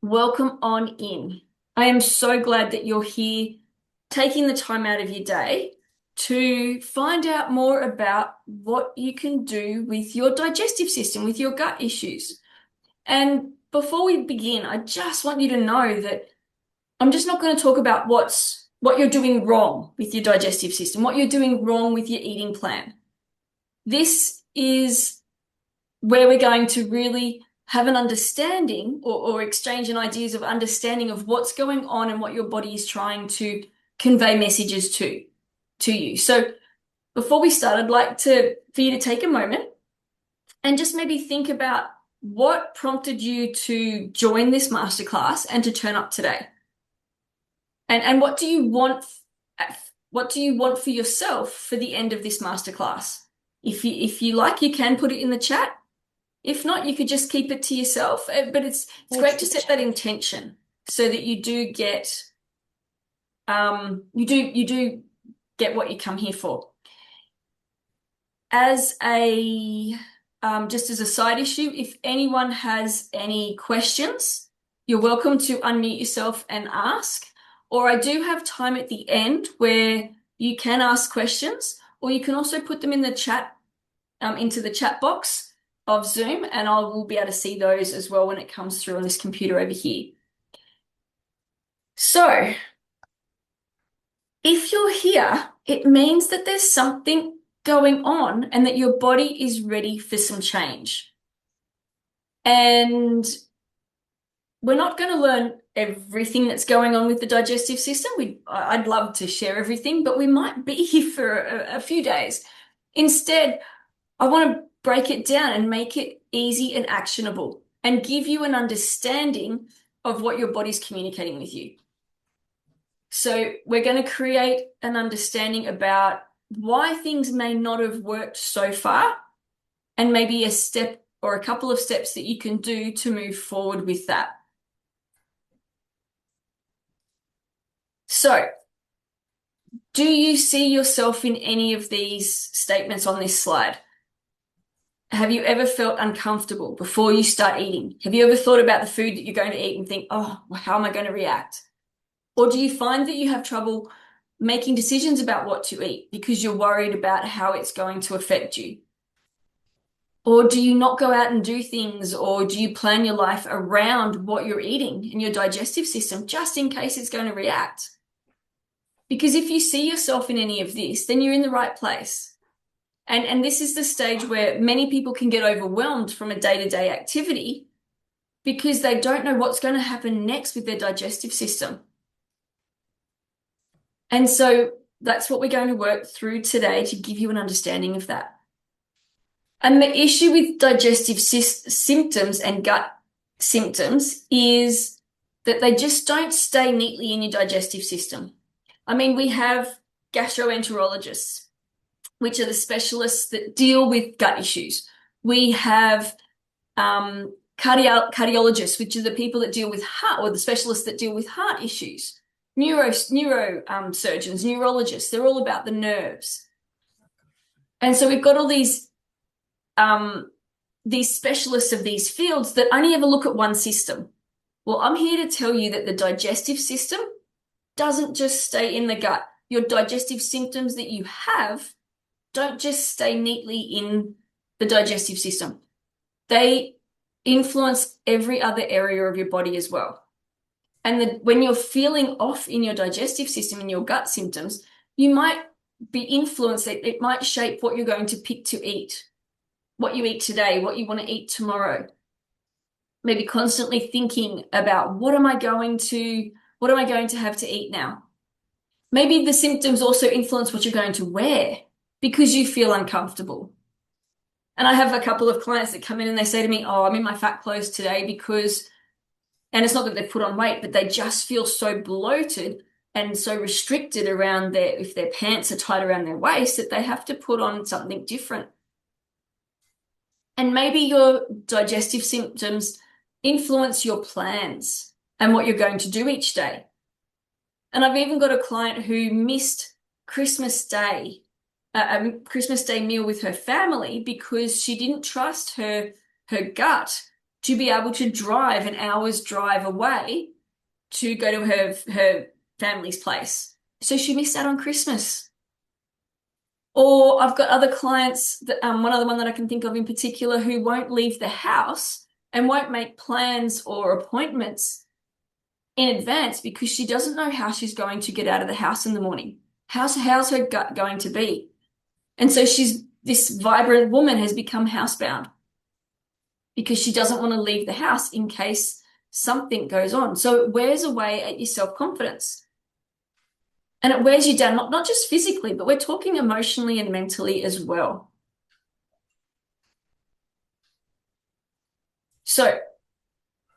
Welcome on in. I am so glad that you're here, taking the time out of your day to find out more about what you can do with your digestive system, with your gut issues. And before we begin, I just want you to know that I'm just not going to talk about what you're doing wrong with your digestive system, what you're doing wrong with your eating plan. This is where we're going to really have an understanding or exchange an ideas of understanding of what's going on and what your body is trying to convey messages to you. So before we start, I'd like for you to take a moment and just maybe think about what prompted you to join this masterclass and to turn up today. And what do you want for yourself for the end of this masterclass? If you like, you can put it in the chat. If not, you could just keep it to yourself. But it's great to set that intention so that you do get you do get what you come here for. As a just as a side issue, if anyone has any questions, you're welcome to unmute yourself and ask. Or I do have time at the end where you can ask questions, or you can also put them in the chat, into the chat box of Zoom, and I will be able to see those as well when it comes through on this computer over here. So, if you're here, it means that there's something going on and that your body is ready for some change. And we're not going to learn everything that's going on with the digestive system. I'd love to share everything, but we might be here for a few days. Instead, I want to break it down and make it easy and actionable and give you an understanding of what your body's communicating with you. So we're going to create an understanding about why things may not have worked so far, and maybe a step or a couple of steps that you can do to move forward with that. So, do you see yourself in any of these statements on this slide? Have you ever felt uncomfortable before you start eating? Have you ever thought about the food that you're going to eat and think, oh, how am I going to react? Or do you find that you have trouble making decisions about what to eat because you're worried about how it's going to affect you? Or do you not go out and do things, or do you plan your life around what you're eating and your digestive system just in case it's going to react? Because if you see yourself in any of this, then you're in the right place. And this is the stage where many people can get overwhelmed from a day-to-day activity because they don't know what's going to happen next with their digestive system. And so that's what we're going to work through today to give you an understanding of that. And the issue with digestive symptoms and gut symptoms is that they just don't stay neatly in your digestive system. I mean, we have gastroenterologists, which are the specialists that deal with gut issues. We have cardiologists, which are the people that deal with heart, or the specialists that deal with heart issues. Surgeons, neurologists, they're all about the nerves. And so we've got all these specialists of these fields that only ever look at one system. Well, I'm here to tell you that the digestive system doesn't just stay in the gut. Your digestive symptoms that you have don't just stay neatly in the digestive system. They influence every other area of your body as well. And when you're feeling off in your digestive system, in your gut symptoms, you might be influenced. It might shape what you're going to pick to eat, what you eat today, what you want to eat tomorrow. Maybe constantly thinking about what am I going to have to eat now? Maybe the symptoms also influence what you're going to wear because you feel uncomfortable. And I have a couple of clients that come in and they say to me, oh, I'm in my fat clothes today because, and it's not that they've put on weight, but they just feel so bloated and so restricted around if their pants are tight around their waist, that they have to put on something different. And maybe your digestive symptoms influence your plans and what you're going to do each day. And I've even got a client who missed Christmas Day, a Christmas Day meal with her family because she didn't trust her gut to be able to drive an hour's drive away to go to her family's place. So she missed out on Christmas. Or I've got other clients that one other one that I can think of in particular who won't leave the house and won't make plans or appointments in advance because she doesn't know how she's going to get out of the house in the morning. How's her gut going to be? And so this vibrant woman has become housebound because she doesn't want to leave the house in case something goes on. So it wears away at your self-confidence. And it wears you down, not just physically, but we're talking emotionally and mentally as well. So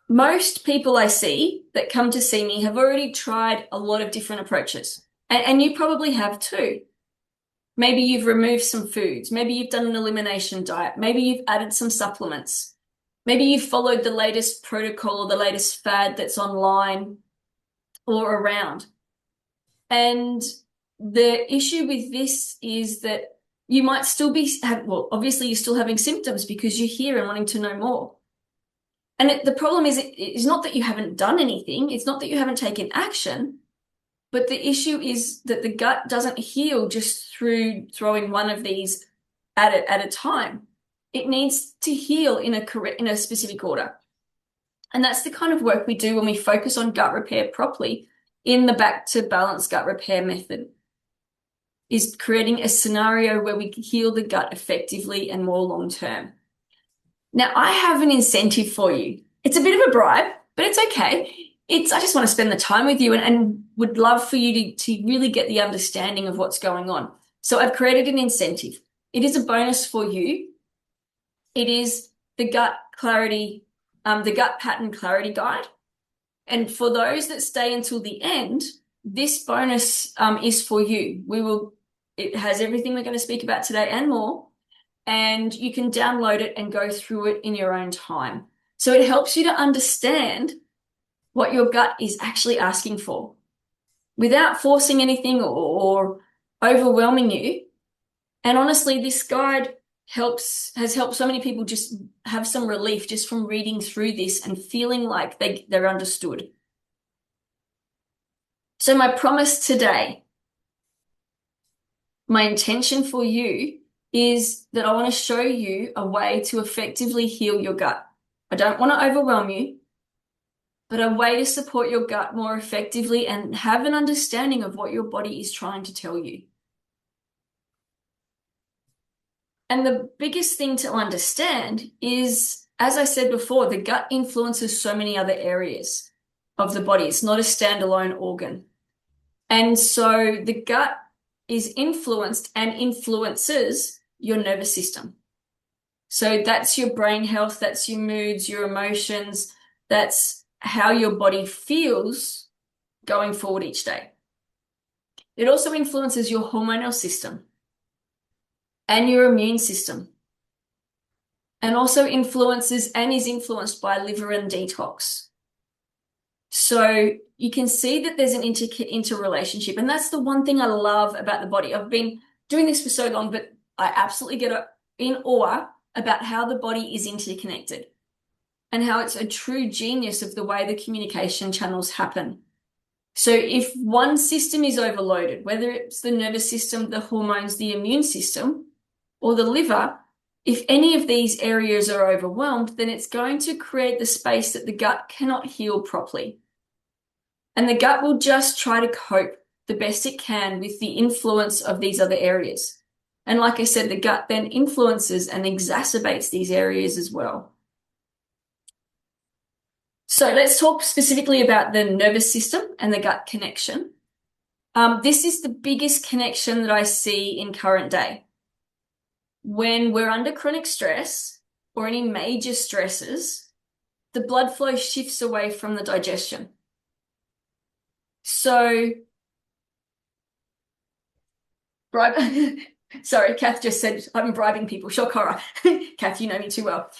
most people I see that come to see me have already tried a lot of different approaches. And you probably have too. Maybe you've removed some foods. Maybe you've done an elimination diet. Maybe you've added some supplements. Maybe you've followed the latest protocol or the latest fad that's online or around. And the issue with this is that you might still obviously you're still having symptoms because you're here and wanting to know more. And the problem is it's not that you haven't done anything. It's not that you haven't taken action. But the issue is that the gut doesn't heal just through throwing one of these at a time. It needs to heal in a specific order. And that's the kind of work we do when we focus on gut repair properly in the Back to Balance Gut Repair method, is creating a scenario where we can heal the gut effectively and more long term. Now, I have an incentive for you. It's a bit of a bribe, but it's okay. I just want to spend the time with you and would love for you to really get the understanding of what's going on. So I've created an incentive. It is a bonus for you. It is the gut pattern clarity guide. And for those that stay until the end, this bonus is for you. It has everything we're going to speak about today and more. And you can download it and go through it in your own time. So it helps you to understand what your gut is actually asking for without forcing anything or overwhelming you. And honestly, this guide has helped so many people just have some relief just from reading through this and feeling like they're understood. So my promise today, my intention for you is that I want to show you a way to effectively heal your gut. I don't want to overwhelm you, but a way to support your gut more effectively and have an understanding of what your body is trying to tell you. And the biggest thing to understand is, as I said before, the gut influences so many other areas of the body. It's not a standalone organ. And so the gut is influenced and influences your nervous system. So that's your brain health, that's your moods, your emotions, that's how your body feels going forward each day. It also influences your hormonal system and your immune system, and also influences and is influenced by liver and detox. So you can see that there's an interrelationship, and that's the one thing I love about the body. I've been doing this for so long, but I absolutely get in awe about how the body is interconnected and how it's a true genius of the way the communication channels happen. So if one system is overloaded, whether it's the nervous system, the hormones, the immune system, or the liver, if any of these areas are overwhelmed, then it's going to create the space that the gut cannot heal properly. And the gut will just try to cope the best it can with the influence of these other areas. And like I said, the gut then influences and exacerbates these areas as well. So let's talk specifically about the nervous system and the gut connection. This is the biggest connection that I see in current day. When we're under chronic stress or any major stresses, the blood flow shifts away from the digestion. So, sorry, Kath just said I'm bribing people. Shock horror. Kath, you know me too well.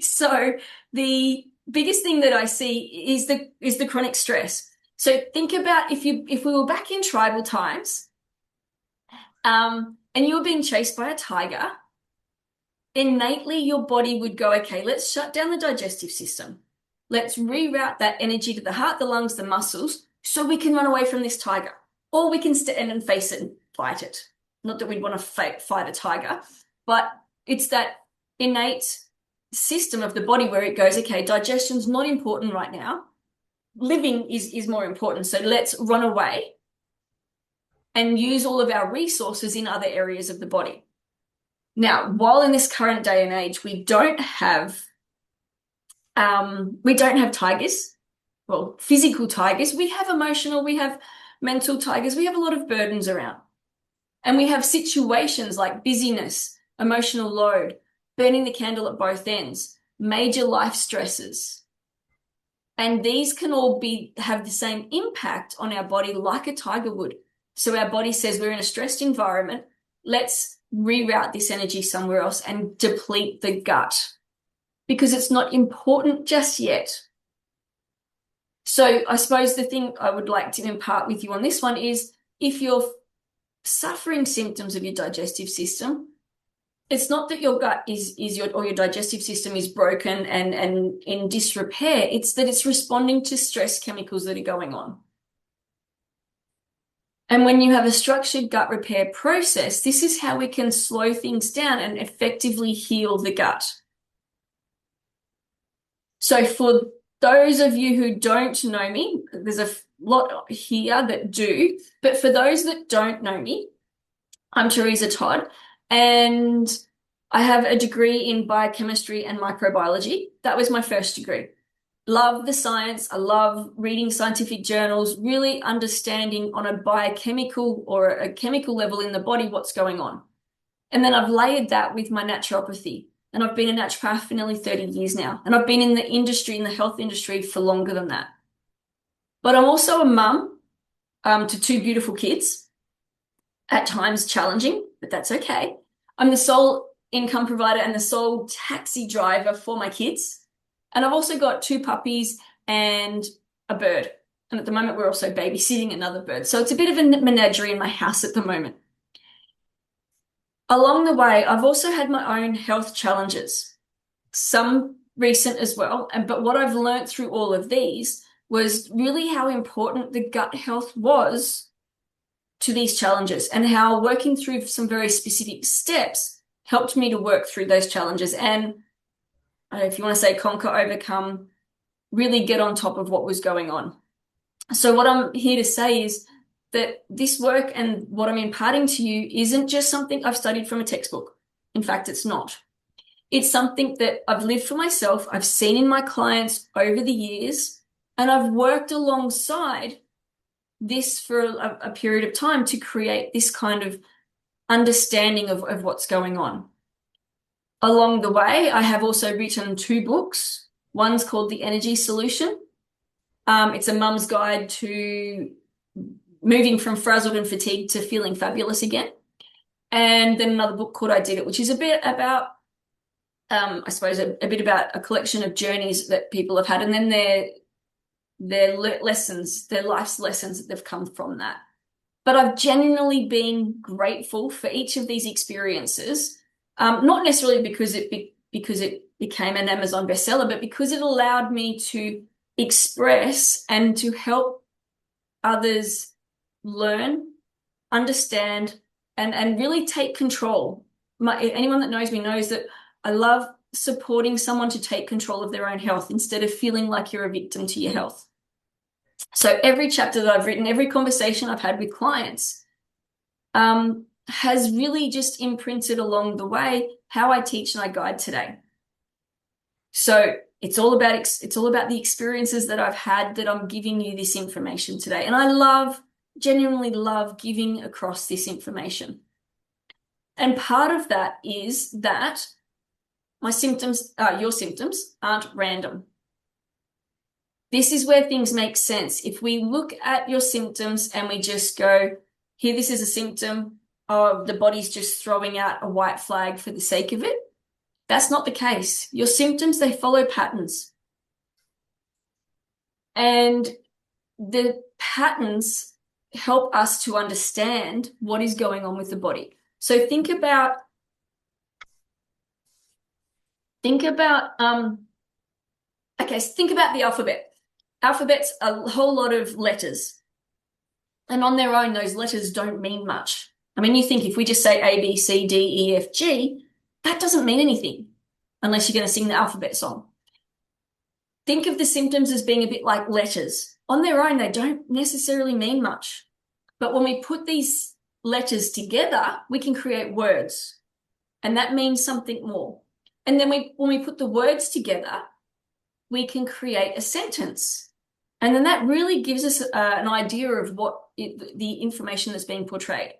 So the biggest thing that I see is the chronic stress. So think about if we were back in tribal times, and you were being chased by a tiger, innately your body would go, okay, let's shut down the digestive system. Let's reroute that energy to the heart, the lungs, the muscles, so we can run away from this tiger. Or we can stand and face it and fight it. Not that we'd want to fight a tiger, but it's that innate system of the body where it goes, okay, digestion's not important right now. Living is more important. So let's run away and use all of our resources in other areas of the body. Now, while in this current day and age, we don't have tigers, well, physical tigers. We have emotional, we have mental tigers. We have a lot of burdens around. And we have situations like busyness, emotional load, burning the candle at both ends, major life stresses. And these can all have the same impact on our body like a tiger would. So our body says we're in a stressed environment. Let's reroute this energy somewhere else and deplete the gut because it's not important just yet. So I suppose the thing I would like to impart with you on this one is if you're suffering symptoms of your digestive system, it's not that your gut or your digestive system is broken and in disrepair. It's that it's responding to stress chemicals that are going on. And when you have a structured gut repair process, this is how we can slow things down and effectively heal the gut. So for those of you who don't know me, there's a lot here that do, but for those that don't know me, I'm Teressa Todd, and I have a degree in biochemistry and microbiology. That was my first degree. Love the science. I love reading scientific journals, really understanding on a biochemical or a chemical level in the body what's going on. And then I've layered that with my naturopathy. And I've been a naturopath for nearly 30 years now. And I've been in the industry, in the health industry for longer than that. But I'm also a mum to two beautiful kids, at times challenging, but that's okay. I'm the sole income provider and the sole taxi driver for my kids. And I've also got two puppies and a bird. And at the moment, we're also babysitting another bird. So it's a bit of a menagerie in my house at the moment. Along the way, I've also had my own health challenges, some recent as well. But what I've learned through all of these was really how important the gut health was to these challenges and how working through some very specific steps helped me to work through those challenges. And if you want to say conquer, overcome, really get on top of what was going on. So what I'm here to say is that this work and what I'm imparting to you isn't just something I've studied from a textbook. In fact, it's not. It's something that I've lived for myself, I've seen in my clients over the years, and I've worked alongside this for a period of time to create this kind of understanding of what's going on. Along the way, I have also written two books. One's called The Energy Solution. It's a mum's guide to moving from frazzled and fatigued to feeling fabulous again. And then another book called I Did It, which is a bit about, I suppose, a bit about a collection of journeys that people have had, and then their lessons, their life's lessons that they've come from that. But I've genuinely been grateful for each of these experiences, not necessarily because it became an Amazon bestseller, but because it allowed me to express and to help others learn, understand, and really take control. Anyone that knows me knows that I love supporting someone to take control of their own health instead of feeling like you're a victim to your health. So every chapter that I've written, every conversation I've had with clients, has really just imprinted along the way how I teach and I guide today. So it's all about the experiences that I've had that I'm giving you this information today. And I genuinely love giving across this information. And part of that is that your symptoms aren't random. This is where things make sense. If we look at your symptoms and we just go, here, this is a symptom of the body's just throwing out a white flag for the sake of it, that's not the case. Your symptoms, they follow patterns. And the patterns help us to understand what is going on with the body. So think about Think about okay, so think about the alphabet. Alphabet's a whole lot of letters. And on their own, those letters don't mean much. I mean, you think if we just say A, B, C, D, E, F, G, that doesn't mean anything unless you're going to sing the alphabet song. Think of the symptoms as being a bit like letters. On their own, they don't necessarily mean much. But when we put these letters together, we can create words. And that means something more. And then when we put the words together, we can create a sentence. And then that really gives us an idea of the information that's being portrayed.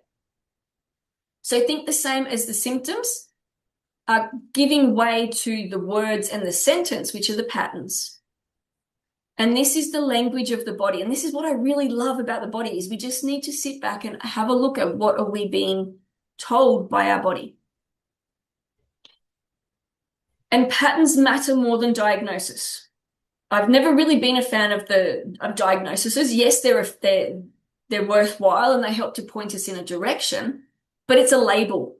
So think the same as the symptoms are giving way to the words and the sentence, which are the patterns. And this is the language of the body. And this is what I really love about the body is we just need to sit back and have a look at what are we being told by our body. And patterns matter more than diagnosis. I've never really been a fan of diagnoses. Yes, they're worthwhile and they help to point us in a direction, but it's a label.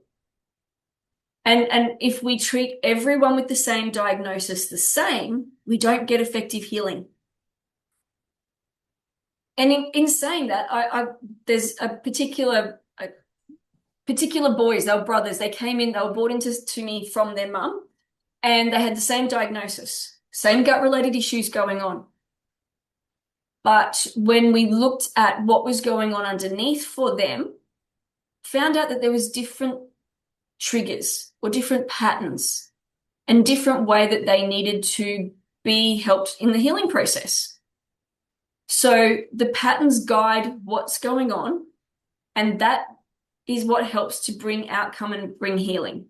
And if we treat everyone with the same diagnosis the same, we don't get effective healing. And in saying that, there's a particular boys, they were brothers. They came in, they were brought into to me from their mum, and they had the same diagnosis, same gut-related issues going on. But when we looked at what was going on underneath for them, found out that there was different triggers or different patterns and different way that they needed to be helped in the healing process. So the patterns guide what's going on, and that is what helps to bring outcome and bring healing.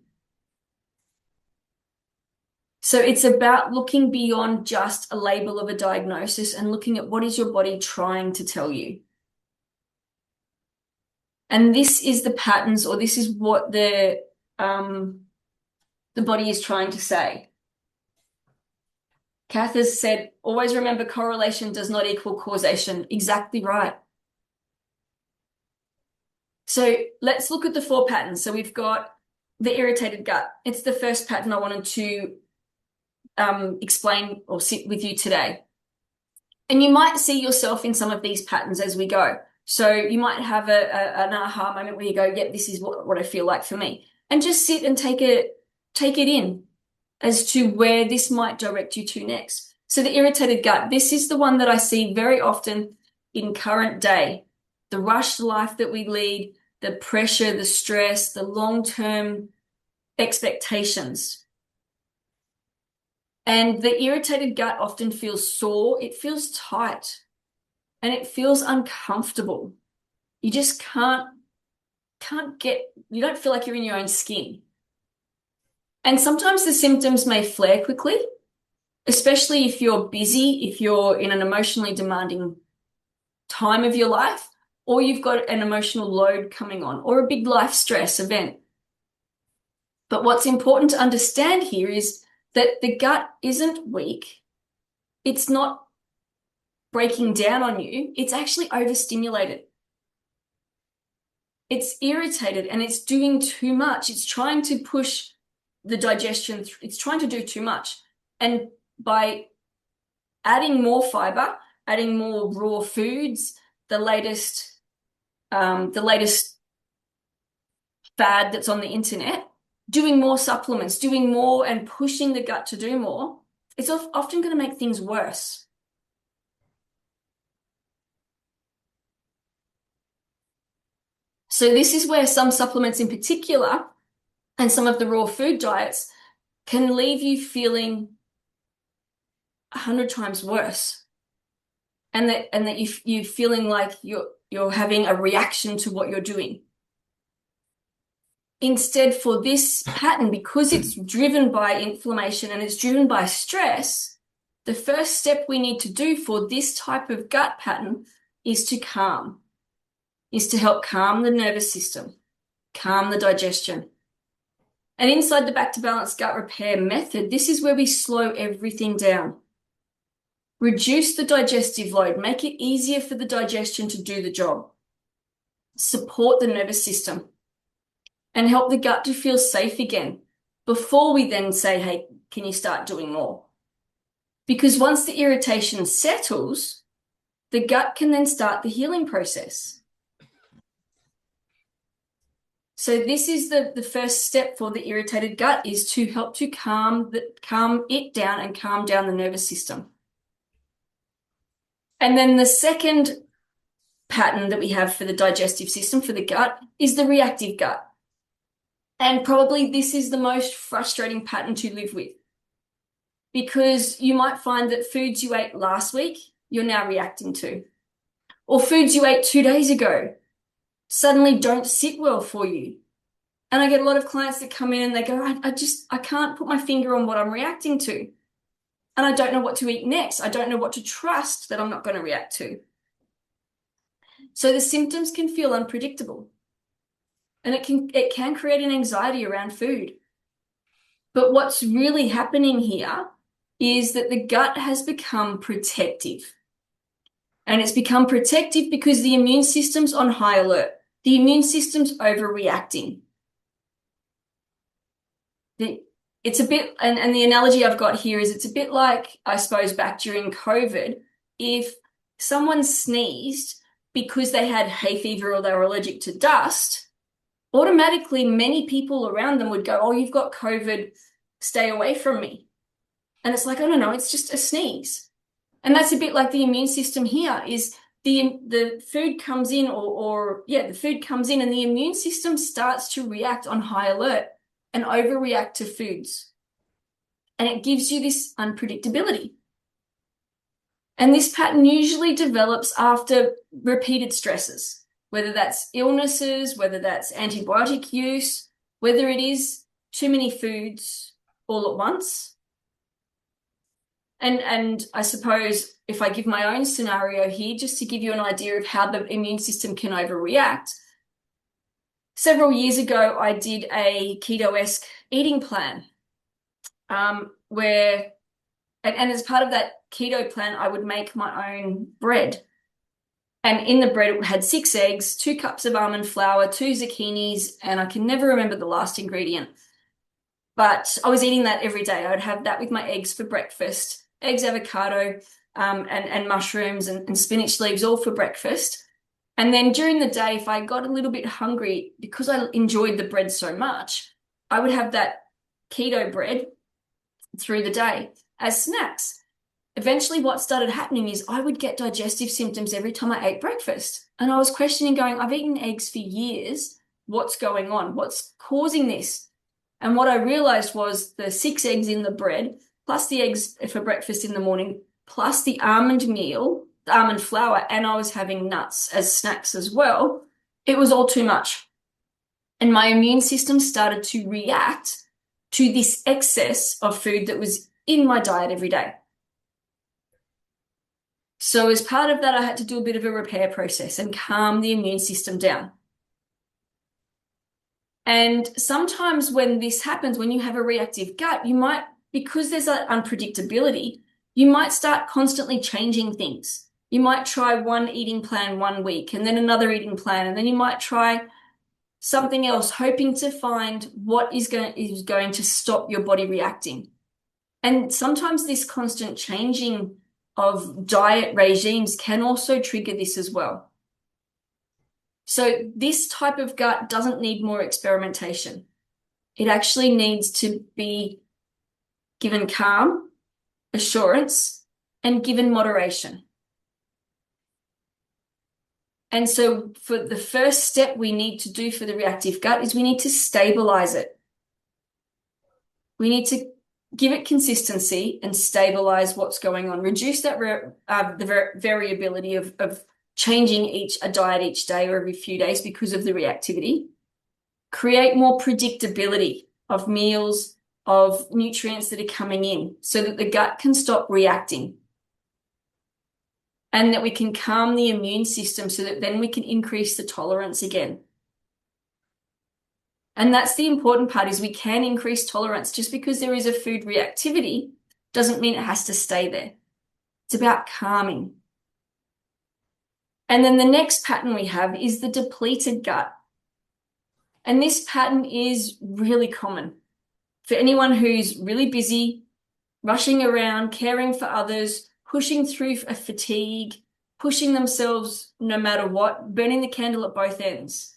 So it's about looking beyond just a label of a diagnosis and looking at what is your body trying to tell you. And this is the patterns, or this is what the body is trying to say. Kath has said, always remember correlation does not equal causation. Exactly right. So let's look at the 4 patterns. So we've got the irritated gut. It's the first pattern I wanted to explain or sit with you today. And you might see yourself in some of these patterns as we go. So you might have an aha moment where you go, yep, this is what I feel like for me. And just sit and take it in as to where this might direct you to next. So the irritated gut, this is the one that I see very often in current day. The rushed life that we lead, the pressure, the stress, the long-term expectations. And the irritated gut often feels sore, it feels tight, and it feels uncomfortable. You just you don't feel like you're in your own skin. And sometimes the symptoms may flare quickly, especially if you're busy, if you're in an emotionally demanding time of your life, or you've got an emotional load coming on, or a big life stress event. But what's important to understand here is that the gut isn't weak. It's not breaking down on you. It's actually overstimulated. It's irritated and it's doing too much. It's trying to push the digestion. It's trying to do too much. And by adding more fiber, adding more raw foods, the latest fad that's on the internet, doing more supplements, doing more and pushing the gut to do more, it's often going to make things worse. So this is where some supplements in particular and some of the raw food diets can leave you feeling 100 times worse. And that you're feeling like you're having a reaction to what you're doing. Instead, for this pattern, because it's driven by inflammation and it's driven by stress, the first step we need to do for this type of gut pattern is to help calm the nervous system, calm the digestion. And inside the Back to Balance Gut Repair method, this is where we slow everything down. Reduce the digestive load, make it easier for the digestion to do the job. Support the nervous system and help the gut to feel safe again. before we then say, hey, can you start doing more? Because once the irritation settles, the gut can then start the healing process. So this is the first step for the irritated gut, is to help to calm it down and calm down the nervous system. And then the second pattern that we have for the digestive system, for the gut, is the reactive gut. And probably this is the most frustrating pattern to live with, because you might find that foods you ate last week, you're now reacting to, or foods you ate 2 days ago suddenly don't sit well for you. And I get a lot of clients that come in and they go, I can't put my finger on what I'm reacting to. And I don't know what to eat next. I don't know what to trust that I'm not going to react to. So the symptoms can feel unpredictable. And it can create an anxiety around food. But what's really happening here is that the gut has become protective. And it's become protective because the immune system's on high alert. The immune system's overreacting. It's a bit, and the analogy I've got here is it's a bit like, I suppose, back during COVID, if someone sneezed because they had hay fever or they were allergic to dust, automatically many people around them would go, oh, you've got COVID, stay away from me. And it's like, oh, no, it's just a sneeze. And that's a bit like the immune system here, is the food comes in, the food comes in and the immune system starts to react on high alert and overreact to foods. And it gives you this unpredictability. And this pattern usually develops after repeated stresses, whether that's illnesses, whether that's antibiotic use, whether it is too many foods all at once. And I suppose if I give my own scenario here, just to give you an idea of how the immune system can overreact, several years ago, I did a keto-esque eating plan where, and as part of that keto plan, I would make my own bread. And in the bread, it had 6 eggs, 2 cups of almond flour, 2 zucchinis, and I can never remember the last ingredient. But I was eating that every day. I would have that with my eggs for breakfast, eggs, avocado, and mushrooms and spinach leaves, all for breakfast. And then during the day, if I got a little bit hungry, because I enjoyed the bread so much, I would have that keto bread through the day as snacks. Eventually, what started happening is I would get digestive symptoms every time I ate breakfast. And I was questioning, going, I've eaten eggs for years. What's going on? What's causing this? And what I realized was the 6 eggs in the bread, plus the eggs for breakfast in the morning, plus the almond meal, the almond flour, and I was having nuts as snacks as well. It was all too much. And my immune system started to react to this excess of food that was in my diet every day. So as part of that, I had to do a bit of a repair process and calm the immune system down. And sometimes when this happens, when you have a reactive gut, you might, because there's that unpredictability, you might start constantly changing things. You might try one eating plan one week and then another eating plan, and then you might try something else, hoping to find what is going to stop your body reacting. And sometimes this constant changing of diet regimes can also trigger this as well. So this type of gut doesn't need more experimentation. It actually needs to be given calm, assurance, and given moderation. And so for the first step we need to do for the reactive gut is we need to stabilize it. We need to give it consistency and stabilize what's going on. Reduce that the variability of changing a diet each day or every few days because of the reactivity. Create more predictability of meals, of nutrients that are coming in so that the gut can stop reacting. And that we can calm the immune system so that then we can increase the tolerance again. And that's the important part, is we can increase tolerance. Just because there is a food reactivity doesn't mean it has to stay there. It's about calming. And then the next pattern we have is the depleted gut. And this pattern is really common. For anyone who's really busy, rushing around, caring for others, pushing through a fatigue, pushing themselves no matter what, burning the candle at both ends.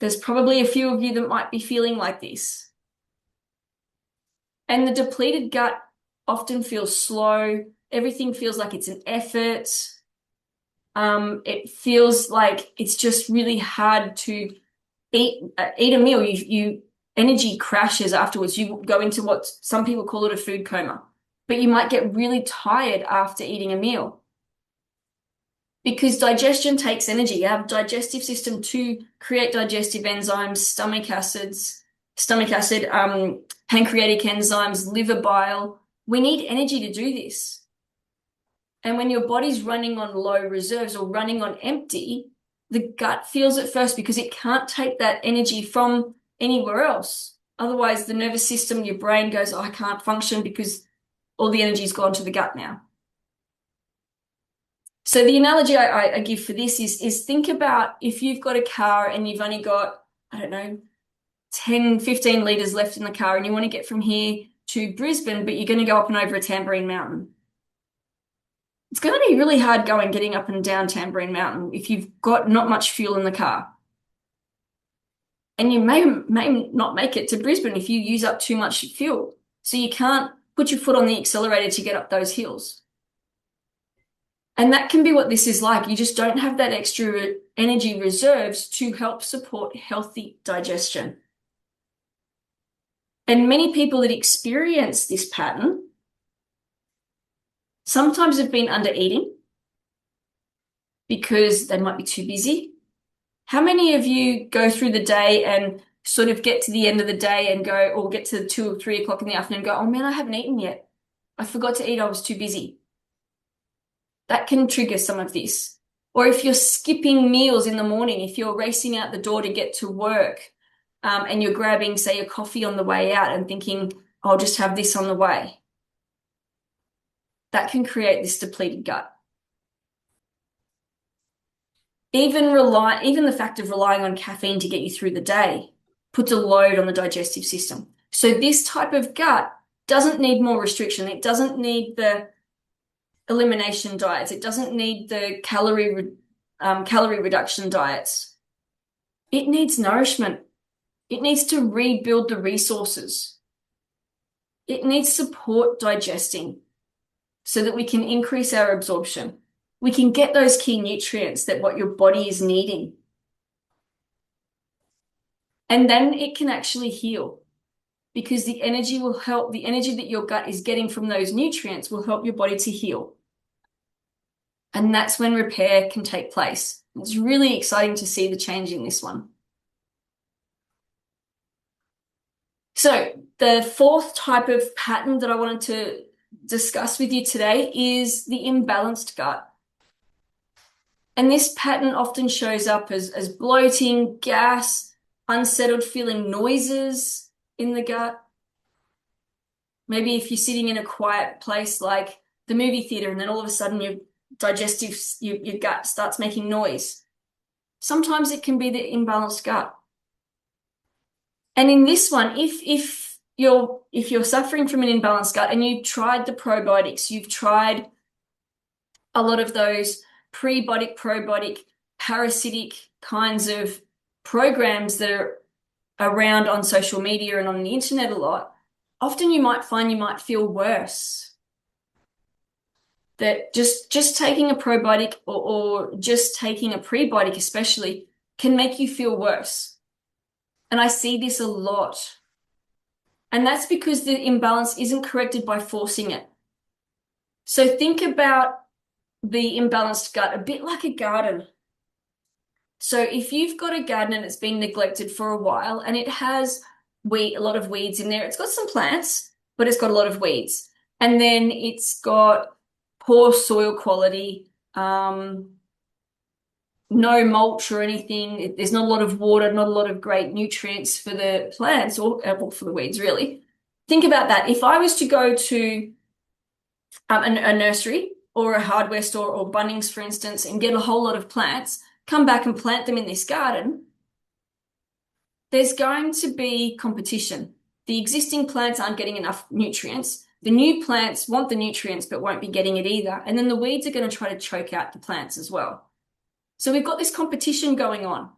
There's probably a few of you that might be feeling like this. And the depleted gut often feels slow. Everything feels like it's an effort. It feels like it's just really hard to eat a meal. You energy crashes afterwards. You go into what some people call it a food coma, but you might get really tired after eating a meal because digestion takes energy. You have digestive system to create digestive enzymes, stomach acid, pancreatic enzymes, liver bile. We need energy to do this. And when your body's running on low reserves or running on empty, the gut feels it first because it can't take that energy from anywhere else. Otherwise, the nervous system, your brain goes, oh, I can't function because all the energy's gone to the gut now. So the analogy I give for this is think about if you've got a car and you've only got, I don't know, 10, 15 liters left in the car and you want to get from here to Brisbane, but you're going to go up and over a tambourine mountain. It's going to be really hard going getting up and down Tambourine Mountain if you've got not much fuel in the car. And you may not make it to Brisbane if you use up too much fuel. So you can't put your foot on the accelerator to get up those hills. And that can be what this is like. You just don't have that extra energy reserves to help support healthy digestion. And many people that experience this pattern sometimes have been under eating because they might be too busy. How many of you go through the day and sort of get to the end of the day and go, or get to 2 or 3 o'clock in the afternoon and go, oh man, I haven't eaten yet. I forgot to eat. I was too busy. That can trigger some of this. Or if you're skipping meals in the morning, if you're racing out the door to get to work, and you're grabbing, say, a coffee on the way out and thinking, I'll just have this on the way. That can create this depleted gut. Even the fact of relying on caffeine to get you through the day puts a load on the digestive system. So this type of gut doesn't need more restriction. It doesn't need the elimination diets. It doesn't need the calorie reduction diets. It needs nourishment. It needs to rebuild the resources. It needs support digesting so that we can increase our absorption. We can get those key nutrients that what your body is needing. And then it can actually heal because the energy will help, the energy that your gut is getting from those nutrients will help your body to heal. And that's when repair can take place. It's really exciting to see the change in this one. So the fourth type of pattern that I wanted to discuss with you today is the imbalanced gut. And this pattern often shows up as bloating, gas, unsettled feeling noises in the gut. Maybe if you're sitting in a quiet place like the movie theater and then all of a sudden your gut starts making noise. Sometimes it can be the imbalanced gut. And in this one, if you're suffering from an imbalanced gut and you've tried the probiotics, you've tried a lot of those prebiotic, probiotic, parasitic kinds of programs that are around on social media and on the internet a lot, often you might find you might feel worse. That just taking a probiotic or just taking a prebiotic especially can make you feel worse. And I see this a lot. And that's because the imbalance isn't corrected by forcing it. So think about the imbalanced gut a bit like a garden. So if you've got a garden and it's been neglected for a while and it has a lot of weeds in there, it's got some plants, but it's got a lot of weeds. And then it's got poor soil quality, no mulch or anything. There's not a lot of water, not a lot of great nutrients for the plants or for the weeds, really. Think about that. If I was to go to a nursery or a hardware store or Bunnings, for instance, and get a whole lot of plants, come back and plant them in this garden, there's going to be competition. The existing plants aren't getting enough nutrients. The new plants want the nutrients but won't be getting it either. And then the weeds are going to try to choke out the plants as well. So we've got this competition going on.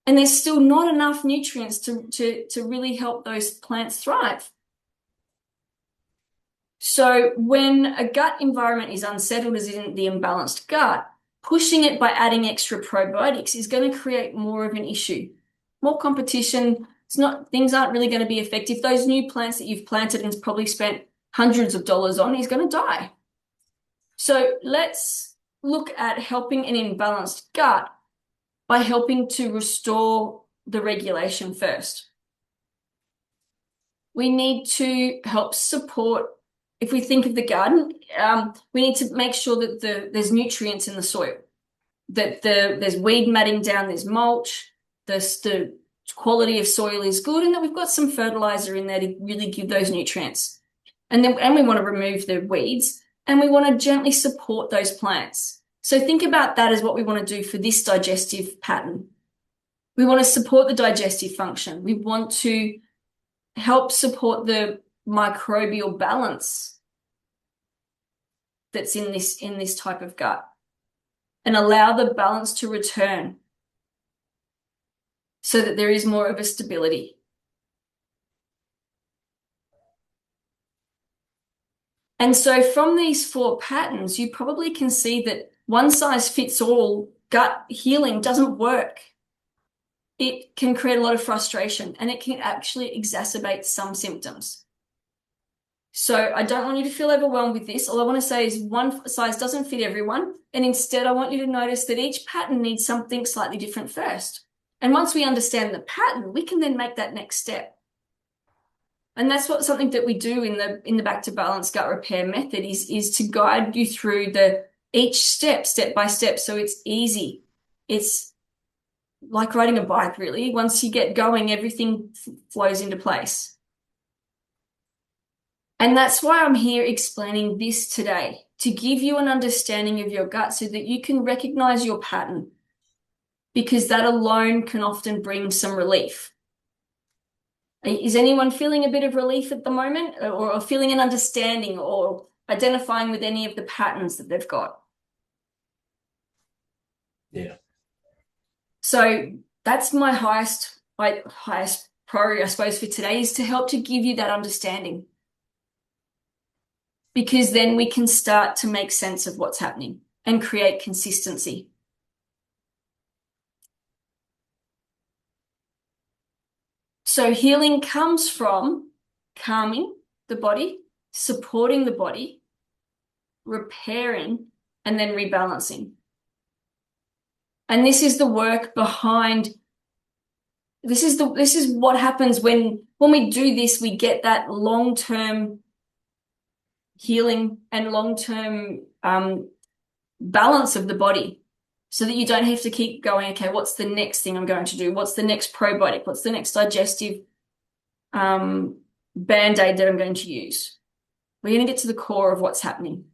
And there's still not enough nutrients to really help those plants thrive. So when a gut environment is unsettled, as in the imbalanced gut, pushing it by adding extra probiotics is going to create more of an issue. More competition. Things aren't really going to be effective. Those new plants that you've planted and probably spent hundreds of dollars on is going to die. So let's look at helping an imbalanced gut by helping to restore the regulation first. We need to help support, if we think of the garden, we need to make sure that there's nutrients in the soil, that there's weed matting down, there's mulch, the quality of soil is good, and that we've got some fertilizer in there to really give those nutrients. And we want to remove the weeds, and we want to gently support those plants. So think about that as what we want to do for this digestive pattern. We want to support the digestive function. We want to help support the microbial balance that's in this type of gut and allow the balance to return so that there is more of a stability. And so from these 4 patterns, you probably can see that one size fits all gut healing doesn't work. It can create a lot of frustration and it can actually exacerbate some symptoms. So I don't want you to feel overwhelmed with this. All I want to say is one size doesn't fit everyone. And instead, I want you to notice that each pattern needs something slightly different first. And once we understand the pattern, we can then make that next step. And that's something that we do in the Back to Balance Gut Repair method is to guide you through each step by step, so it's easy. It's like riding a bike, really. Once you get going, everything flows into place. And that's why I'm here explaining this today, to give you an understanding of your gut so that you can recognize your pattern, because that alone can often bring some relief. Is anyone feeling a bit of relief at the moment, or feeling an understanding or identifying with any of the patterns that they've got? Yeah. So that's my highest priority, I suppose, for today, is to help to give you that understanding. Because then we can start to make sense of what's happening and create consistency. So healing comes from calming the body, supporting the body, repairing, and then rebalancing. And this is the work behind, this is what happens when we do this. We get that long-term healing and long-term balance of the body, so that you don't have to keep going, okay, what's the next thing I'm going to do? What's the next probiotic? What's the next digestive band-aid that I'm going to use? We're going to get to the core of what's happening.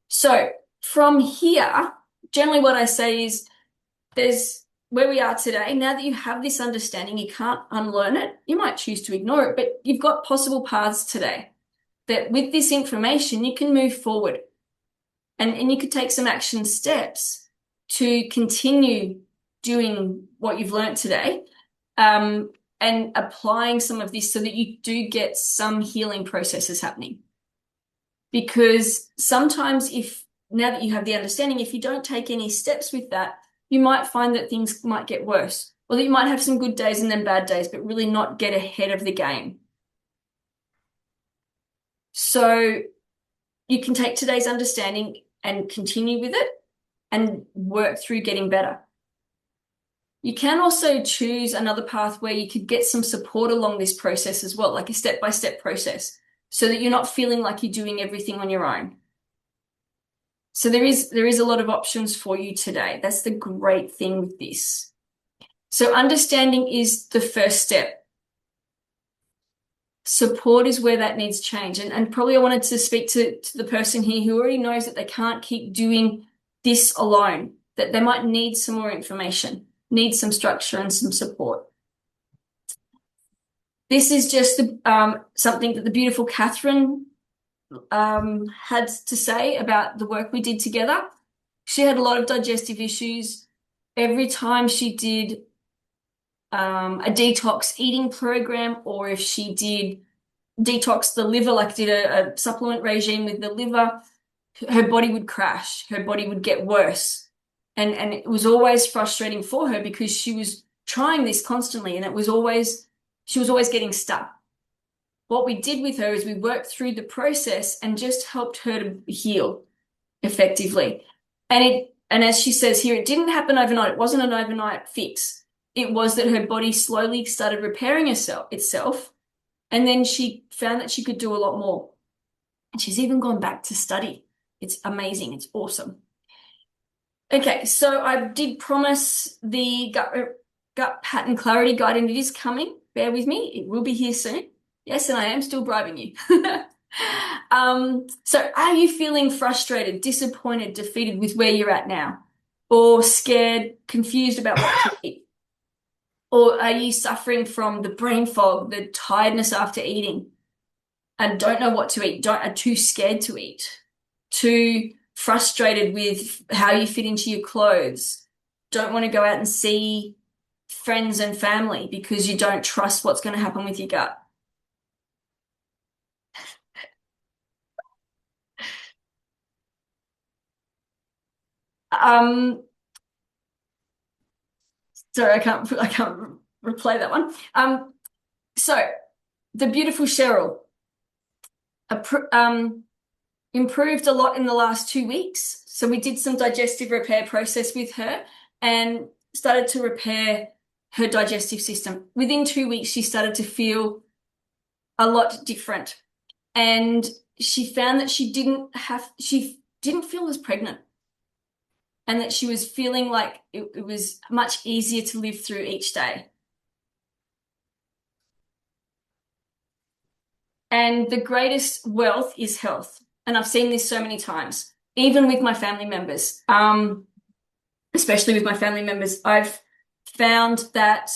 So from here, generally what I say is, there's where we are today. Now that you have this understanding, you can't unlearn it. You might choose to ignore it, but you've got possible paths today that with this information, you can move forward. And you could take some action steps to continue doing what you've learned today, and applying some of this so that you do get some healing processes happening. Because sometimes now that you have the understanding, if you don't take any steps with that, you might find that things might get worse, or that you might have some good days and then bad days, but really not get ahead of the game. So you can take today's understanding and continue with it and work through getting better. You can also choose another path where you could get some support along this process as well, like a step-by-step process, so that you're not feeling like you're doing everything on your own. So there is a lot of options for you today. That's the great thing with this. So understanding is the first step. Support is where that needs change. And probably I wanted to speak to the person here who already knows that they can't keep doing this alone, that they might need some more information, need some structure and some support. This is just something that the beautiful Catherine had to say about the work we did together. She had a lot of digestive issues. Every time she did a detox eating program, or if she did detox the liver, like did a supplement regime with the liver, her body would crash, her body would get worse. And it was always frustrating for her because she was trying this constantly and she was always getting stuck. What we did with her is we worked through the process and just helped her to heal effectively. And as she says here, it didn't happen overnight. It wasn't an overnight fix. It was that her body slowly started repairing itself, and then she found that she could do a lot more. And she's even gone back to study. It's amazing. It's awesome. Okay, so I did promise the gut pattern clarity guide, and it is coming. Bear with me. It will be here soon. Yes, and I am still bribing you. So are you feeling frustrated, disappointed, defeated with where you're at now? Or scared, confused about what to eat? Or are you suffering from the brain fog, the tiredness after eating, and don't know what to eat, are too scared to eat, too frustrated with how you fit into your clothes, don't want to go out and see friends and family because you don't trust what's going to happen with your gut? Um, sorry, I can't replay that one. So the beautiful Cheryl improved a lot in the last 2 weeks. So we did some digestive repair process with her and started to repair her digestive system. Within 2 weeks, she started to feel a lot different. And she found that she didn't feel as pregnant, and that she was feeling like it was much easier to live through each day. And the greatest wealth is health. And I've seen this so many times, even with my family members, especially with my family members. I've found that,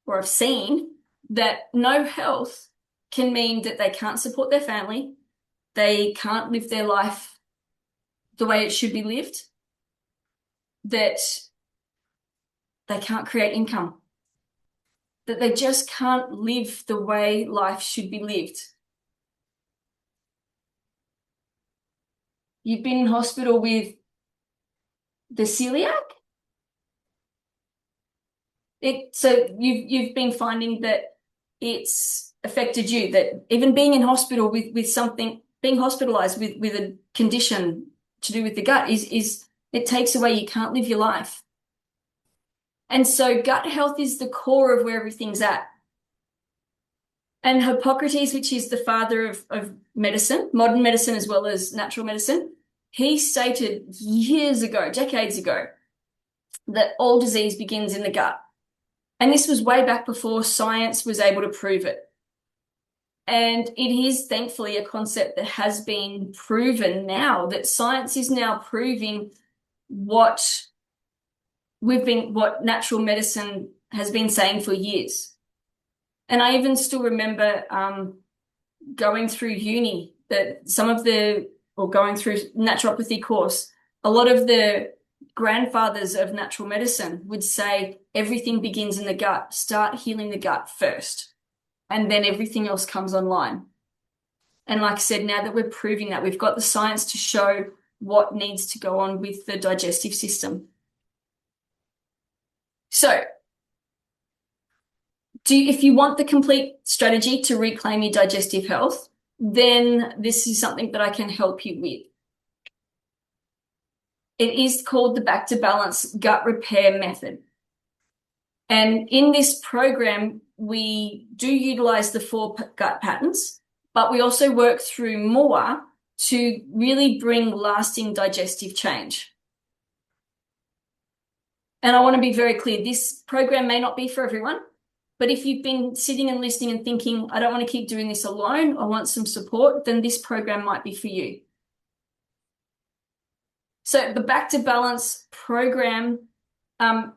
or I've seen that no health can mean that they can't support their family, they can't live their life the way it should be lived, that they can't create income, that they just can't live the way life should be lived. You've been in hospital with the celiac? So you've been finding that it's affected you, that even being in hospital with something, being hospitalized with a condition to do with the gut is it takes away, you can't live your life. And so gut health is the core of where everything's at. And Hippocrates, which is the father of medicine, modern medicine as well as natural medicine, he stated years ago, decades ago, that all disease begins in the gut. And this was way back before science was able to prove it. And it is thankfully a concept that has been proven now, that science is now proving what natural medicine has been saying for years. And I even still remember going through uni going through naturopathy course, a lot of the grandfathers of natural medicine would say everything begins in the gut. Start healing the gut first, and then everything else comes online. And like I said, now that we're proving that, we've got the science to show what needs to go on with the digestive system. So, if you want the complete strategy to reclaim your digestive health, then this is something that I can help you with. It is called the Back to Balance Gut Repair Method. And in this program, we do utilize the 4 gut patterns, but we also work through more to really bring lasting digestive change. And I want to be very clear, this program may not be for everyone, but if you've been sitting and listening and thinking, I don't want to keep doing this alone, I want some support, then this program might be for you. So the Back to Balance program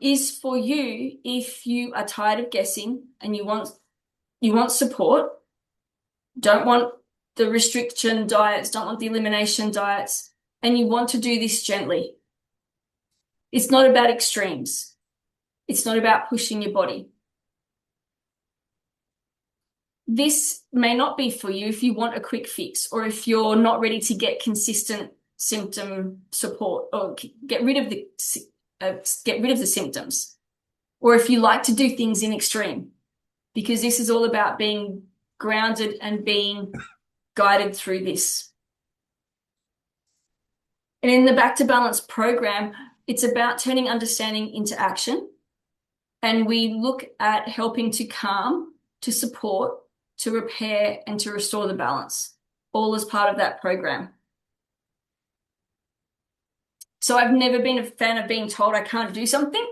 is for you if you are tired of guessing and you want You want support, don't want the restriction diets, don't want the elimination diets, and you want to do this gently. It's not about extremes. It's not about pushing your body. This may not be for you if you want a quick fix or if you're not ready to get consistent symptom support or get rid of the symptoms, or if you like to do things in extreme, because this is all about being grounded and being guided through this. And in the Back to Balance program, it's about turning understanding into action. And we look at helping to calm, to support, to repair, and to restore the balance, all as part of that program. So I've never been a fan of being told I can't do something.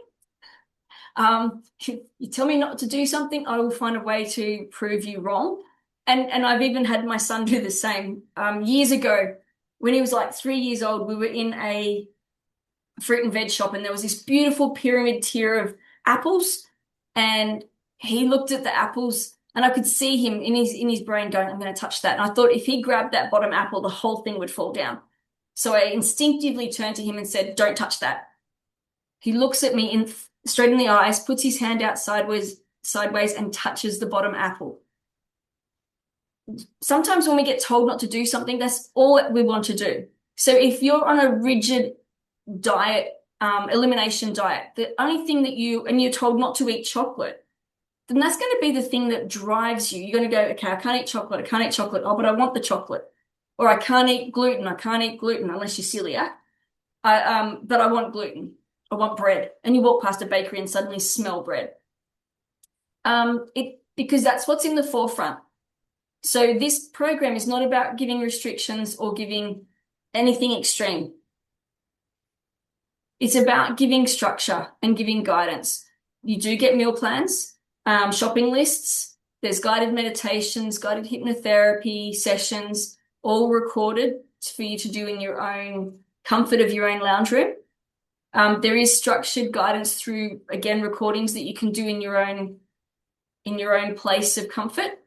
If you tell me not to do something, I will find a way to prove you wrong. And I've even had my son do the same. Years ago, when he was like 3 years old, we were in a fruit and veg shop, and there was this beautiful pyramid tier of apples, and he looked at the apples, and I could see him in his brain going, I'm going to touch that. And I thought if he grabbed that bottom apple, the whole thing would fall down. So I instinctively turned to him and said, don't touch that. He looks at me straight in the eyes, puts his hand out sideways, and touches the bottom apple. Sometimes when we get told not to do something, that's all that we want to do. So if you're on a rigid diet, elimination diet, the only thing that you're told not to eat chocolate, then that's going to be the thing that drives you. You're going to go, okay, I can't eat chocolate. I can't eat chocolate. Oh, but I want the chocolate. Or I can't eat gluten. I can't eat gluten unless you're celiac. But I want gluten. I want bread. And you walk past a bakery and suddenly smell bread. Because that's what's in the forefront. So this program is not about giving restrictions or giving anything extreme. It's about giving structure and giving guidance. You do get meal plans, shopping lists, there's guided meditations, guided hypnotherapy sessions, all recorded for you to do in your own comfort of your own lounge room. There is structured guidance through, again, recordings that you can do in your own place of comfort,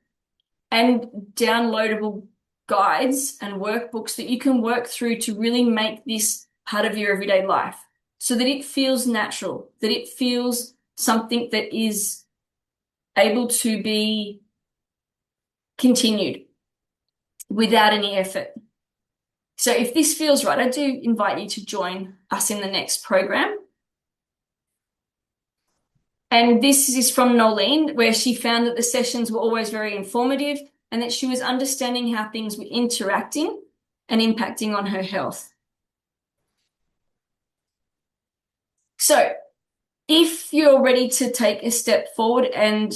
and downloadable guides and workbooks that you can work through to really make this part of your everyday life so that it feels natural, that it feels something that is able to be continued without any effort. So if this feels right, I do invite you to join us in the next program. And this is from Nolene, where she found that the sessions were always very informative and that she was understanding how things were interacting and impacting on her health. So if you're ready to take a step forward and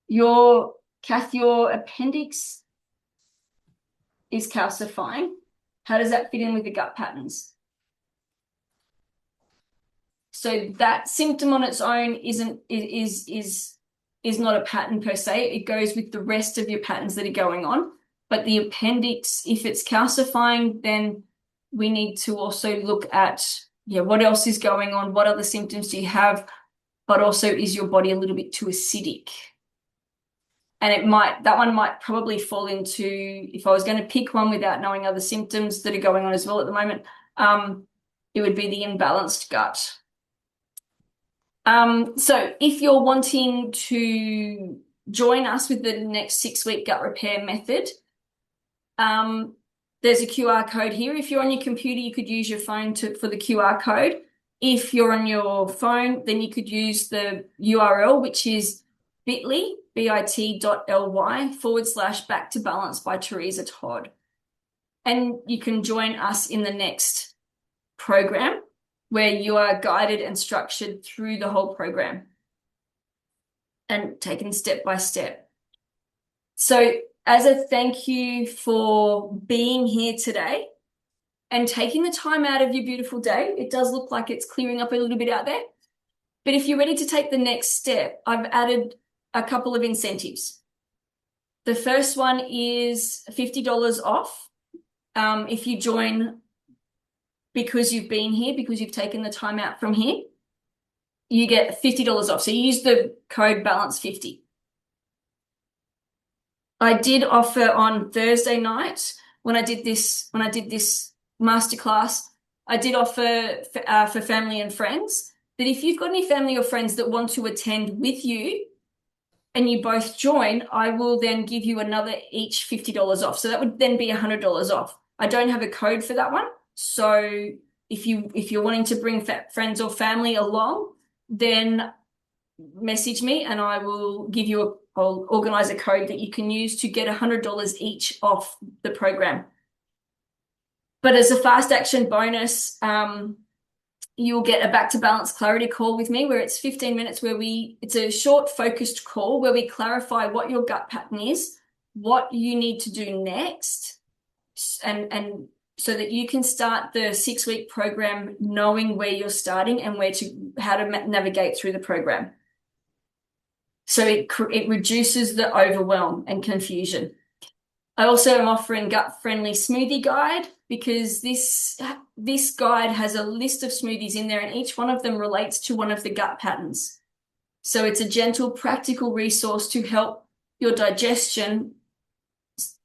your appendix is calcifying, how does that fit in with the gut patterns? So that symptom on its own is not a pattern per se. It goes with the rest of your patterns that are going on. But the appendix, if it's calcifying, then we need to also look at, what else is going on? What other symptoms do you have? But also, is your body a little bit too acidic? And that one might probably fall into, if I was going to pick one without knowing other symptoms that are going on as well at the moment, it would be the imbalanced gut. So if you're wanting to join us with the next 6-week gut repair method, there's a QR code here. If you're on your computer, you could use your phone for the QR code. If you're on your phone, then you could use the URL, which is bit.ly/back to balance by Teressa Todd. And you can join us in the next program, where you are guided and structured through the whole program and taken step by step. So as a thank you for being here today and taking the time out of your beautiful day, it does look like it's clearing up a little bit out there. But if you're ready to take the next step, I've added a couple of incentives. The first one is $50 off if you join because you've been here, because you've taken the time out from here. you get $50 off. So you use the code balance50. I did offer on Thursday night when I did this masterclass, I did offer for family and friends that if you've got any family or friends that want to attend with you and you both join, I will then give you another each $50 off. So that would then be $100 off. I don't have a code for that one. So if you're wanting to bring friends or family along, then message me and I will give you I'll organize a code that you can use to get $100 each off the program. But as a fast action bonus, you'll get a back to balance clarity call with me where it's 15 minutes it's a short focused call where we clarify what your gut pattern is, what you need to do next, and so that you can start the 6-week program knowing where you're starting and how to navigate through the program. So it reduces the overwhelm and confusion. I also am offering gut-friendly smoothie guide because this guide has a list of smoothies in there and each one of them relates to one of the gut patterns. So it's a gentle, practical resource to help your digestion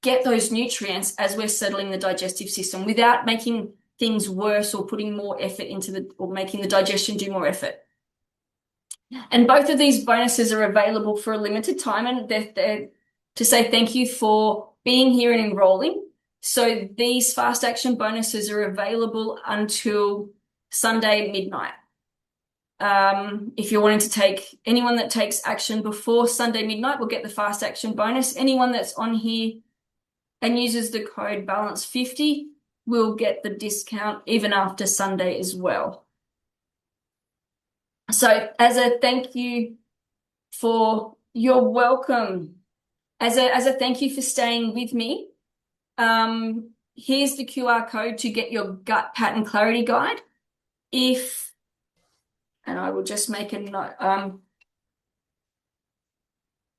get those nutrients as we're settling the digestive system without making things worse or putting more effort or making the digestion do more effort. And both of these bonuses are available for a limited time and they're to say thank you for being here and enrolling. So these fast action bonuses are available until Sunday midnight. If you're wanting to take anyone that takes action before Sunday midnight will get the fast action bonus. Anyone that's on here and uses the code balance50 will get the discount even after Sunday as well. So as a thank you you're welcome. As a thank you for staying with me, here's the QR code to get your gut pattern clarity guide. And I will just make a note.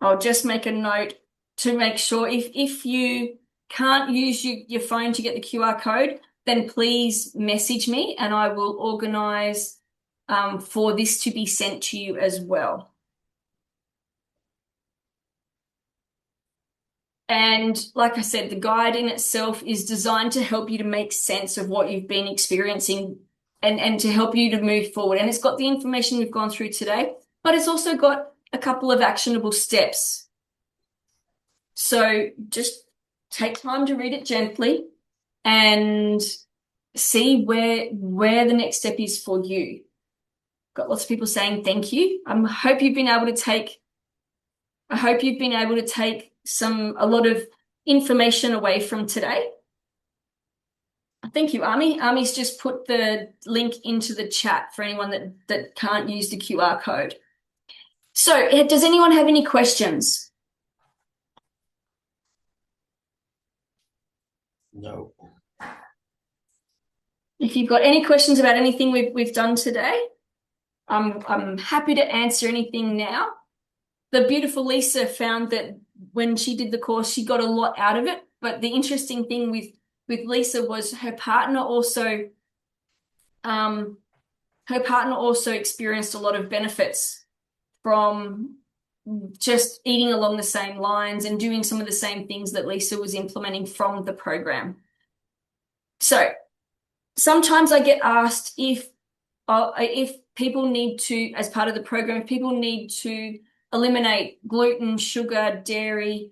I'll just make a note to make sure if you can't use your phone to get the QR code, then please message me and I will organize for this to be sent to you as well. And like I said, the guide in itself is designed to help you to make sense of what you've been experiencing and to help you to move forward. And it's got the information we've gone through today, but it's also got a couple of actionable steps. So just take time to read it gently and see where the next step is for you. Got lots of people saying thank you. I hope you've been able to take a lot of information away from today. Thank you, Ami. Ami's just put the link into the chat for anyone that can't use the QR code. So, does anyone have any questions? No. If you've got any questions about anything we've done today, I'm happy to answer anything now. The beautiful Lisa found that when she did the course, she got a lot out of it. But the interesting thing with Lisa was her partner also experienced a lot of benefits from just eating along the same lines and doing some of the same things that Lisa was implementing from the program. So sometimes I get asked if people need to, as part of the program, if people need to eliminate gluten, sugar, dairy,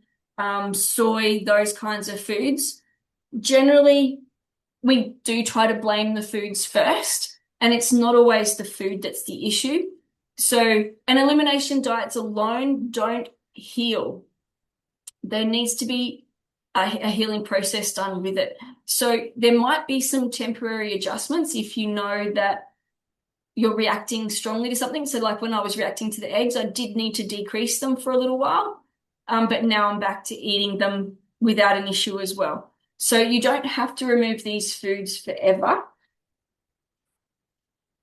soy, those kinds of foods. Generally, we do try to blame the foods first, and it's not always the food that's the issue. So, and elimination diets alone don't heal. There needs to be a healing process done with it. So there might be some temporary adjustments if you know that you're reacting strongly to something. So like when I was reacting to the eggs, I did need to decrease them for a little while. But now I'm back to eating them without an issue as well. So you don't have to remove these foods forever.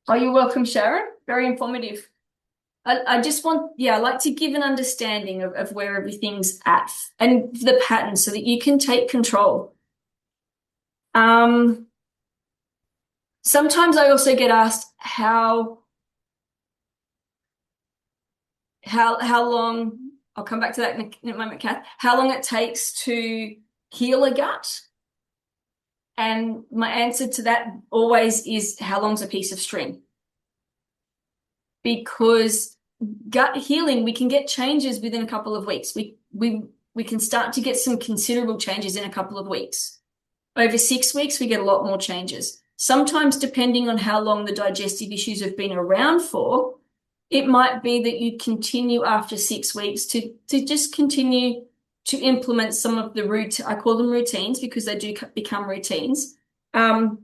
Oh, you're welcome, Sharon. Very informative. I just I like to give an understanding of where everything's at and the pattern so that you can take control. Sometimes I also get asked how how long, I'll come back to that in a moment, Kath, how long it takes to heal a gut. And my answer to that always is how long's a piece of string? Because gut healing, we can get changes within a couple of weeks. We can start to get some considerable changes in a couple of weeks. Over 6 weeks, we get a lot more changes. Sometimes, depending on how long the digestive issues have been around for, it might be that you continue after 6 weeks to just continue to implement some of the I call them routines because they do become routines. And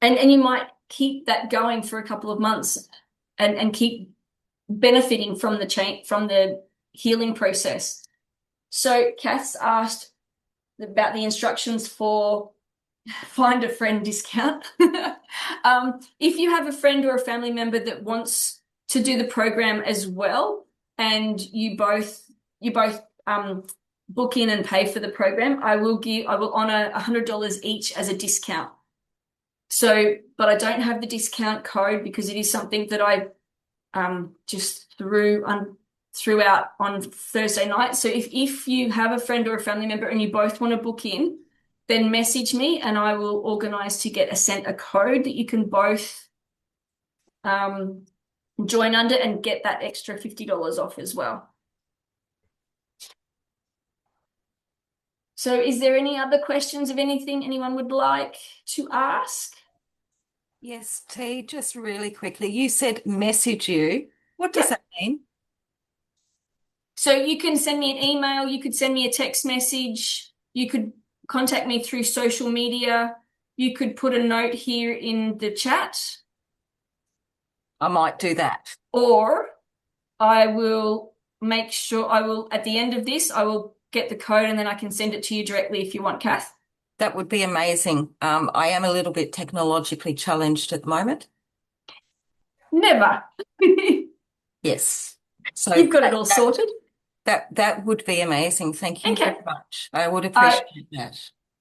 you might keep that going for a couple of months and keep benefiting from the healing process. So Kath's asked about the instructions for find a friend discount. If you have a friend or a family member that wants to do the program as well, and you both book in and pay for the program, I will honor $100 each as a discount. So, but I don't have the discount code because it is something that I just threw out on Thursday night. So if you have a friend or a family member and you both want to book in, then message me and I will organize to get sent a code that you can both join under and get that extra $50 off as well. So is there any other questions of anything anyone would like to ask? Yes, T, just really quickly, you said message you. What does that mean? So you can send me an email, you could send me a text message, you could contact me through social media, you could put a note here in the chat. I might do that. Or I will make sure at the end of this, I will get the code and then I can send it to you directly if you want, Kath. That would be amazing. I am a little bit technologically challenged at the moment. Never. Yes. So You've got it all sorted. That would be amazing. Thank you very much. I would appreciate that.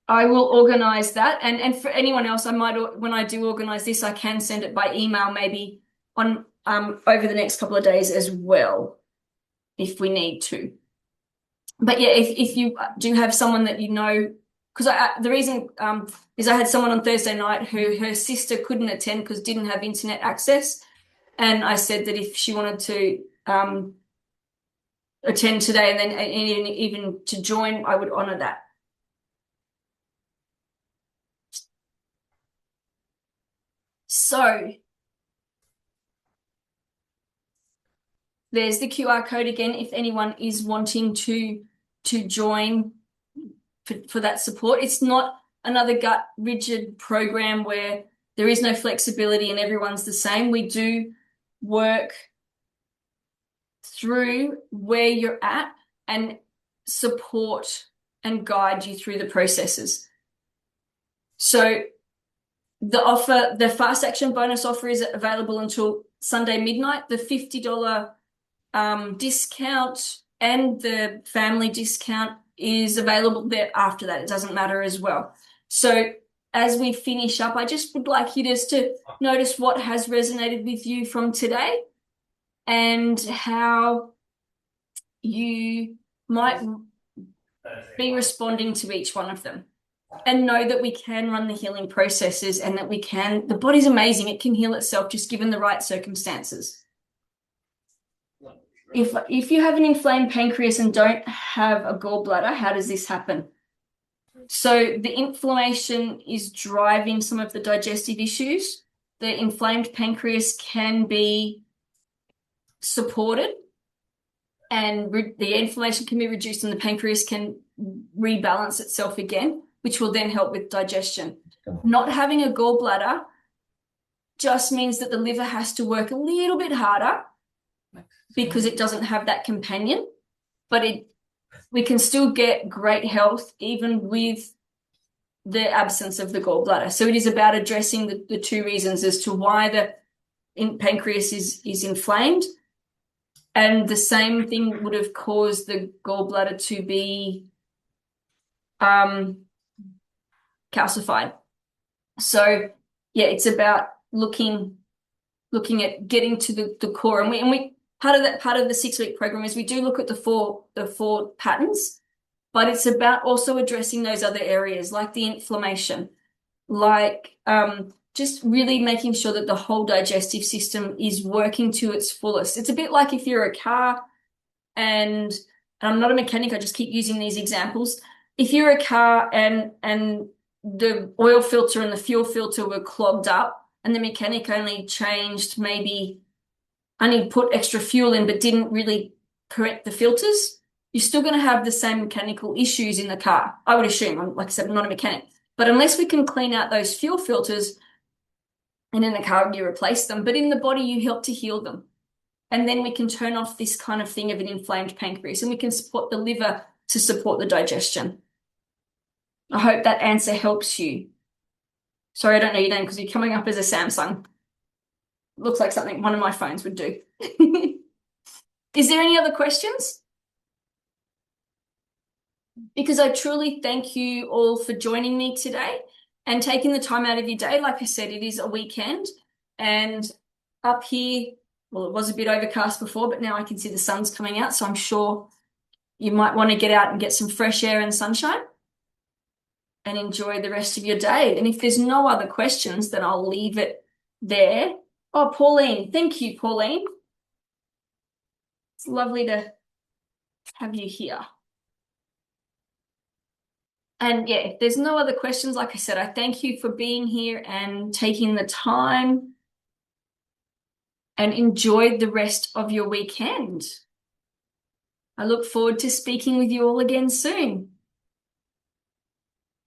I will organize that. And for anyone else, when I do organize this, I can send it by email maybe on over the next couple of days as well, if we need to. But yeah, if you do have someone that you know, because the reason is I had someone on Thursday night who her sister couldn't attend because didn't have internet access, and I said that if she wanted to attend today and then even to join, I would honor that. So there's the QR code again if anyone is wanting to join for that support. It's not another gut rigid program where there is no flexibility and everyone's the same. We do work through where you're at and support and guide you through the processes. So the fast action bonus offer is available until Sunday midnight. The $50 discount and the family discount is available there after that. It doesn't matter as well. So as we finish up, I just would like you just to notice what has resonated with you from today and how you might be responding to each one of them. And know that we can run the healing processes and that the body's amazing. It can heal itself just given the right circumstances. If you have an inflamed pancreas and don't have a gallbladder, how does this happen? So the inflammation is driving some of the digestive issues. The inflamed pancreas can be supported and the inflammation can be reduced and the pancreas can rebalance itself again, which will then help with digestion. Not having a gallbladder just means that the liver has to work a little bit harder because it doesn't have that companion, but we can still get great health even with the absence of the gallbladder. So it is about addressing the two reasons as to why the pancreas is inflamed. And the same thing would have caused the gallbladder to be calcified. So yeah, it's about looking at getting to the core. And part of the 6 week program is we do look at the four patterns, but it's about also addressing those other areas like the inflammation, like just really making sure that the whole digestive system is working to its fullest. It's a bit like if you're a car, and I'm not a mechanic, I just keep using these examples. If you're a car and the oil filter and the fuel filter were clogged up, and the mechanic only put extra fuel in but didn't really correct the filters, you're still going to have the same mechanical issues in the car. I would assume. Like I said, I'm not a mechanic. But unless we can clean out those fuel filters, and in the car you replace them, but in the body you help to heal them. And then we can turn off this kind of thing of an inflamed pancreas, and we can support the liver to support the digestion. I hope that answer helps you. Sorry, I don't know your name because you're coming up as a Samsung. Looks like something one of my phones would do. Is there any other questions? Because I truly thank you all for joining me today and taking the time out of your day. Like I said, it is a weekend, and up here, well, it was a bit overcast before, but now I can see the sun's coming out. So I'm sure you might want to get out and get some fresh air and sunshine and enjoy the rest of your day. And if there's no other questions, then I'll leave it there. Oh, Pauline. Thank you, Pauline. It's lovely to have you here. And yeah, if there's no other questions, like I said, I thank you for being here and taking the time, and enjoy the rest of your weekend. I look forward to speaking with you all again soon.